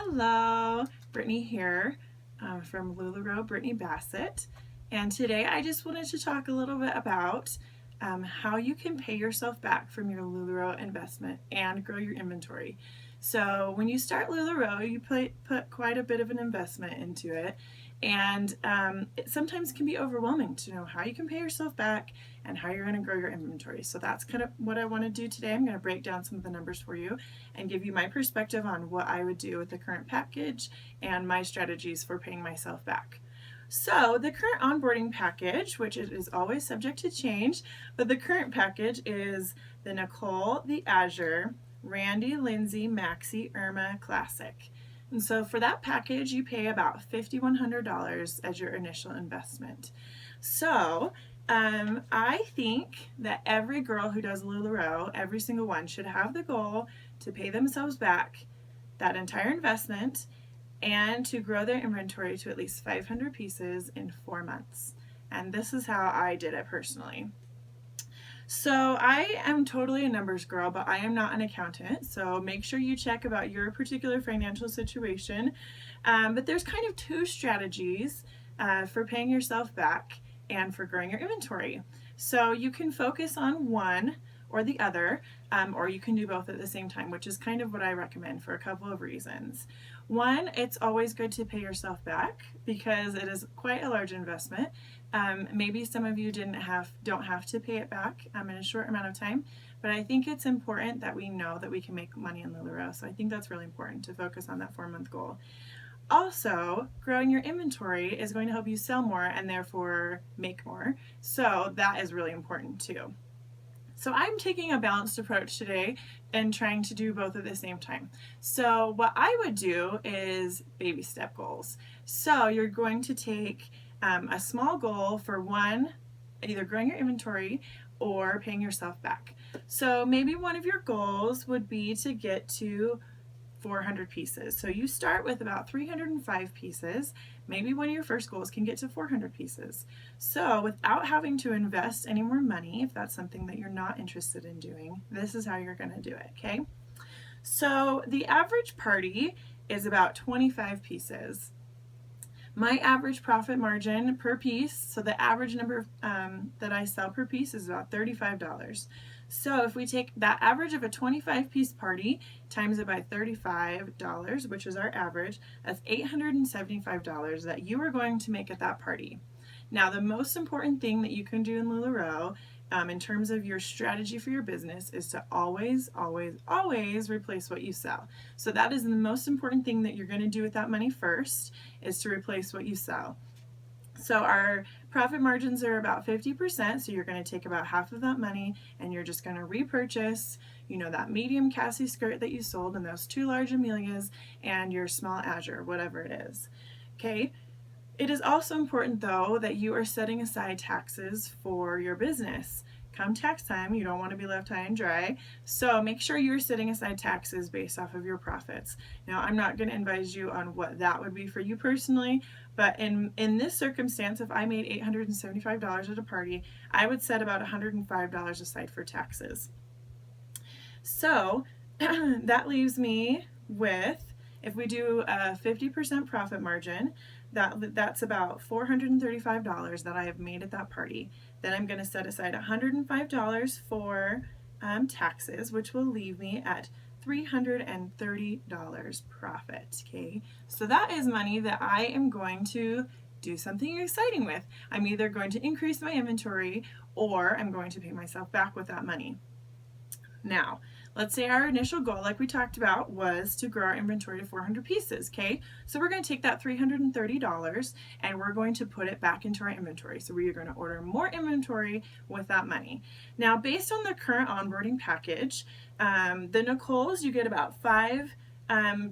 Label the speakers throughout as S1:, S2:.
S1: Hello, Britney here from LuLaRoe, Britney Bassett. And today I just wanted to talk a little bit about how you can pay yourself back from your LuLaRoe investment and grow your inventory. So when you start LuLaRoe, you put quite a bit of an investment into it, and it sometimes can be overwhelming to know how you can pay yourself back and how you're going to grow your inventory. So that's kind of what I want to do today. I'm going to break down some of the numbers for you and give you my perspective on what I would do with the current package and my strategies for paying myself back. So the current onboarding package, which is always subject to change, but the current package is the Nicole, the Azure, Randy, Lindsay, Maxie, Irma Classic. And so for that package, you pay about $5,100 as your initial investment. So I think that every girl who does LuLaRoe, every single one, should have the goal to pay themselves back that entire investment and to grow their inventory to at least 500 pieces in 4 months. And this is how I did it personally. So I am totally a numbers girl, but I am not an accountant. So make sure you check about your particular financial situation. But there's kind of two strategies for paying yourself back and for growing your inventory. So you can focus on one or the other, or you can do both at the same time, which is kind of what I recommend for a couple of reasons. One, it's always good to pay yourself back because it is quite a large investment. Maybe some of you don't have to pay it back in a short amount of time, but I think it's important that we know that we can make money in LuLaRoe. So I think that's really important to focus on that 4-month goal. Also, growing your inventory is going to help you sell more and therefore make more. So that is really important too. So I'm taking a balanced approach today and trying to do both at the same time. So what I would do is baby step goals. So you're going to take a small goal for one, either growing your inventory or paying yourself back. So maybe one of your goals would be to get to 400 pieces. So you start with about 305 pieces. Maybe one of your first goals can get to 400 pieces. So without having to invest any more money, if that's something that you're not interested in doing, this is how you're going to do it, okay? So the average party is about 25 pieces. My average profit margin per piece, so the average number that I sell per piece is about $35. So if we take that average of a 25 piece party times it by $35, which is our average, that's $875 that you are going to make at that party. Now the most important thing that you can do in LuLaRoe in terms of your strategy for your business is to always, always, always replace what you sell. So that is the most important thing that you're going to do with that money first, is to replace what you sell. So our profit margins are about 50%, so you're going to take about half of that money and you're just going to repurchase, that medium Cassie skirt that you sold and those 2 large Amelias and your small Azure, whatever it is. Okay. It is also important though that you are setting aside taxes for your business. Come tax time, you don't want to be left high and dry, so make sure you're setting aside taxes based off of your profits. Now I'm not going to advise you on what that would be for you personally, but in this circumstance, if I made $875 at a party, I would set about $105 aside for taxes. So that leaves me with, if we do a 50% profit margin, that's about $435 that I have made at that party. Then I'm going to set aside $105 for taxes, which will leave me at $330 profit. Okay, so that is money that I am going to do something exciting with. I'm either going to increase my inventory or I'm going to pay myself back with that money. Now, let's say our initial goal, like we talked about, was to grow our inventory to 400 pieces, okay? So we're going to take that $330 and we're going to put it back into our inventory. So we are going to order more inventory with that money. Now, based on the current onboarding package, the Nicole's, you get about 5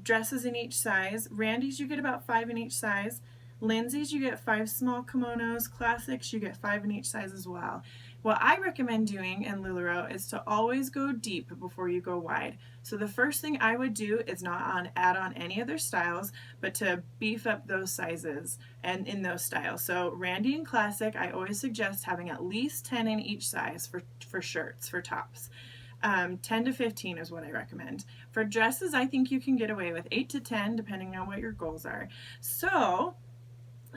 S1: dresses in each size. Randy's, you get about 5 in each size. Lindsay's, you get 5 small kimonos. Classics, you get 5 in each size as well. What I recommend doing in LuLaRoe is to always go deep before you go wide. So the first thing I would do is not add on any other styles, but to beef up those sizes and in those styles. So Randy and Classic, I always suggest having at least 10 in each size for shirts, for tops. 10 to 15 is what I recommend. For dresses, I think you can get away with 8 to 10 depending on what your goals are. So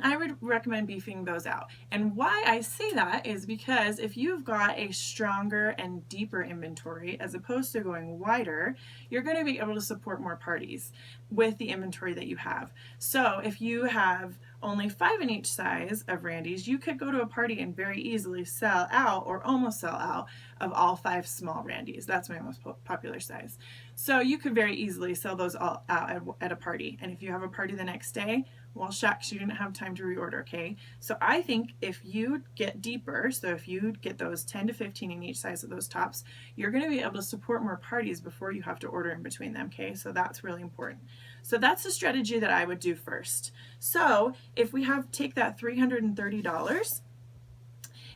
S1: I would recommend beefing those out. And why I say that is because if you've got a stronger and deeper inventory as opposed to going wider, you're going to be able to support more parties with the inventory that you have. So if you have only 5 in each size of Randy's, you could go to a party and very easily sell out or almost sell out of all 5 small Randy's. That's my most popular size. So you could very easily sell those all out at a party. And if you have a party the next day, well, shucks, you didn't have time to reorder, okay? So I think if you get deeper, so if you get those 10 to 15 in each size of those tops, you're going to be able to support more parties before you have to order in between them, okay? So that's really important. So that's the strategy that I would do first. So if we take that $330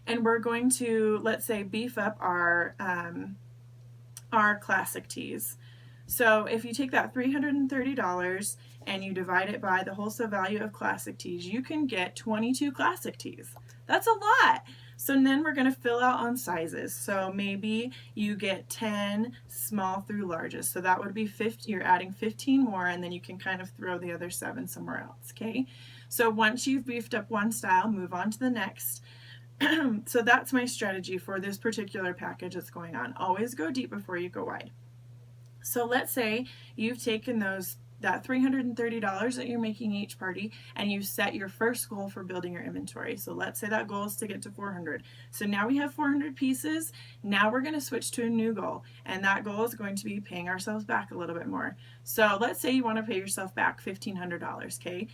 S1: and we're going to, let's say, beef up our classic tees. So if you take that $330 and you divide it by the wholesale value of classic tees, you can get 22 classic tees. That's a lot. So then we're going to fill out on sizes. So maybe you get 10 small through larges. So that would be 50. You're adding 15 more, and then you can kind of throw the other 7 somewhere else, okay? So once you've beefed up one style, move on to the next. So that's my strategy for this particular package that's going on. Always go deep before you go wide. So let's say you've taken that $330 that you're making each party and you set your first goal for building your inventory. So let's say that goal is to get to 400. So now we have 400 pieces. Now we're going to switch to a new goal, and that goal is going to be paying ourselves back a little bit more. So let's say you want to pay yourself back $1,500, okay?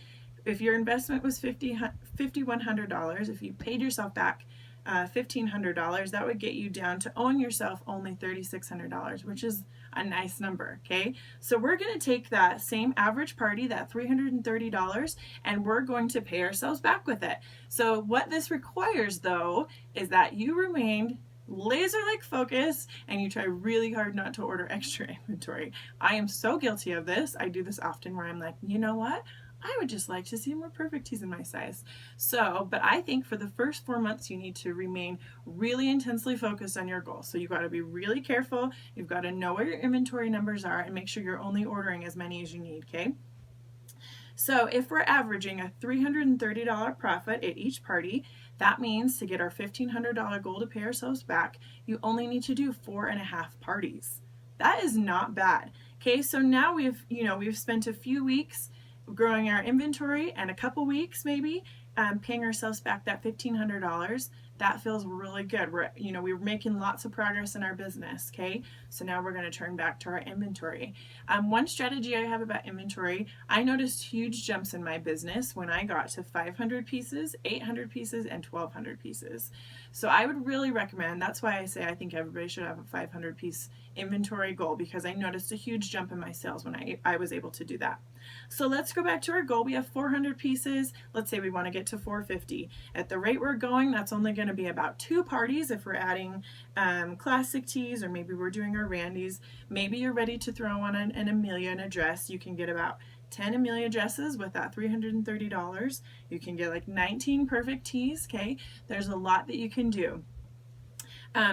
S1: If your investment was $5,100, if you paid yourself back $1,500, that would get you down to owing yourself only $3,600, which is a nice number, okay? So we're going to take that same average party, that $330, and we're going to pay ourselves back with it. So what this requires, though, is that you remain laser-like focus and you try really hard not to order extra inventory. I am so guilty of this. I do this often where I'm like, you know what? I would just like to see more perfect tees in my size. So, but I think for the first 4 months, you need to remain really intensely focused on your goal. So you've got to be really careful. You've got to know where your inventory numbers are and make sure you're only ordering as many as you need, okay? So if we're averaging a $330 profit at each party, that means to get our $1,500 goal to pay ourselves back, you only need to do 4.5 parties. That is not bad. Okay, so now we've spent a few weeks growing our inventory and a couple weeks maybe paying ourselves back that $1,500. That feels really good. We're making lots of progress in our business, okay? So now we're going to turn back to our inventory. One strategy I have about inventory, I noticed huge jumps in my business when I got to 500 pieces, 800 pieces, and 1,200 pieces. So I would really recommend, that's why I say I think everybody should have a 500 piece inventory goal, because I noticed a huge jump in my sales when I was able to do that. So let's go back to our goal. We have 400 pieces. Let's say we want to get to 450. At the rate we're going, that's only going to be about 2 parties if we're adding classic tees, or maybe we're doing our Randy's. Maybe you're ready to throw on an Amelia in a dress. You can get about 10 Amelia dresses with that $330. You can get like 19 perfect tees, okay? There's a lot that you can do.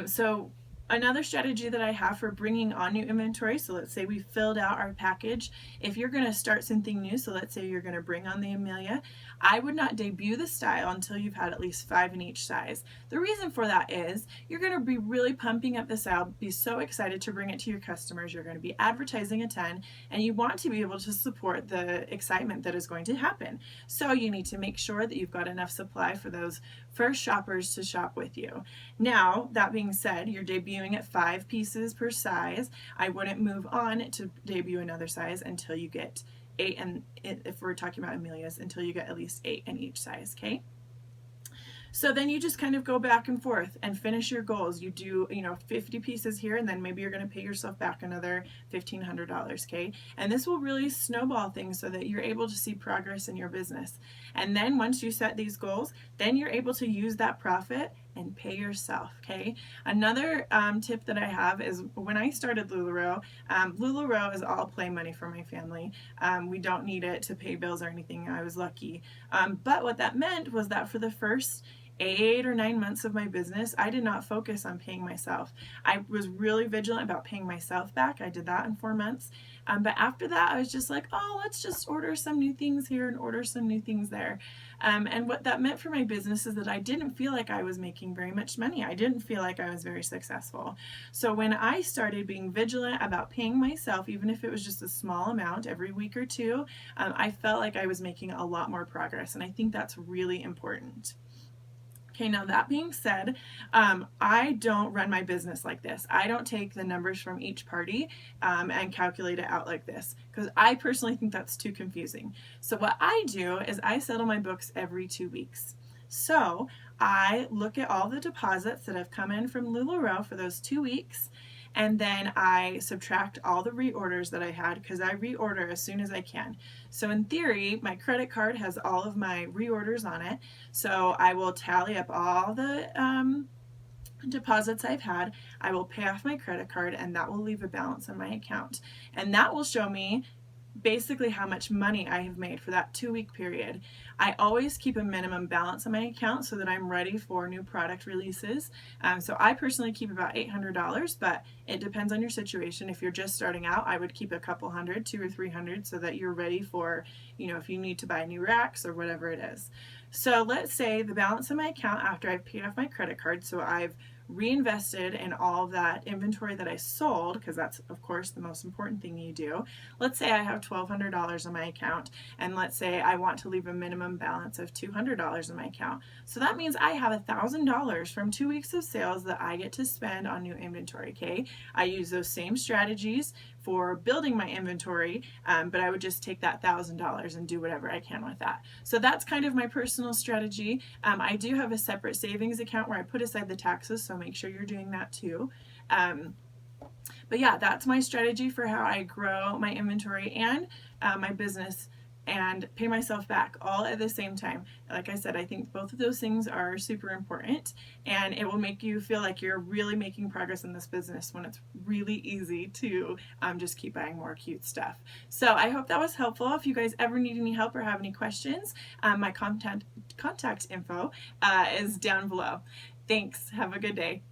S1: So another strategy that I have for bringing on new inventory, so let's say we filled out our package. If you're going to start something new, so let's say you're going to bring on the Amelia, I would not debut the style until you've had at least 5 in each size. The reason for that is you're going to be really pumping up the style, be so excited to bring it to your customers. You're going to be advertising a ton, and you want to be able to support the excitement that is going to happen. So you need to make sure that you've got enough supply for those first shoppers to shop with you. Now, that being said, you're debuting at 5 pieces per size. I wouldn't move on to debut another size until you get 8, and if we're talking about Amelia's, until you get at least 8 in each size, okay? So then you just kind of go back and forth and finish your goals. You do, 50 pieces here, and then maybe you're going to pay yourself back another $1,500, okay? And this will really snowball things so that you're able to see progress in your business. And then once you set these goals, then you're able to use that profit and pay yourself, okay? Another tip that I have is when I started LuLaRoe, LuLaRoe is all play money for my family. We don't need it to pay bills or anything. I was lucky. But what that meant was that for the first 8 or 9 months of my business, I did not focus on paying myself. I was really vigilant about paying myself back. I did that in 4 months. But after that, I was just like, oh, let's just order some new things here and order some new things there. And what that meant for my business is that I didn't feel like I was making very much money. I didn't feel like I was very successful. So when I started being vigilant about paying myself, even if it was just a small amount every week or two, I felt like I was making a lot more progress. And I think that's really important. Okay, now that being said, I don't run my business like this. I don't take the numbers from each party and calculate it out like this, because I personally think that's too confusing. So what I do is I settle my books every 2 weeks. So I look at all the deposits that have come in from LuLaRoe for those 2 weeks, and then I subtract all the reorders that I had, because I reorder as soon as I can. So in theory, my credit card has all of my reorders on it, so I will tally up all the deposits I've had. I will pay off my credit card, and that will leave a balance on my account, and that will show me basically how much money I have made for that 2-week period. I always keep a minimum balance on my account so that I'm ready for new product releases. So I personally keep about $800, but it depends on your situation. If you're just starting out, I would keep a couple hundred, 200 or 300, so that you're ready for, if you need to buy new racks or whatever it is. So let's say the balance in my account after I've paid off my credit card, so I've reinvested in all of that inventory that I sold, because that's of course the most important thing you do. Let's say I have $1,200 on my account, and let's say I want to leave a minimum balance of $200 in my account. So that means I have $1,000 from 2 weeks of sales that I get to spend on new inventory. Okay, I use those same strategies for building my inventory, but I would just take that $1,000 and do whatever I can with that. So that's kind of my personal strategy. I do have a separate savings account where I put aside the taxes, so make sure you're doing that too. But yeah, that's my strategy for how I grow my inventory and my business and pay myself back all at the same time. Like I said, I think both of those things are super important, and it will make you feel like you're really making progress in this business when it's really easy to just keep buying more cute stuff. So I hope that was helpful. If you guys ever need any help or have any questions, my contact info is down below. Thanks. Have a good day.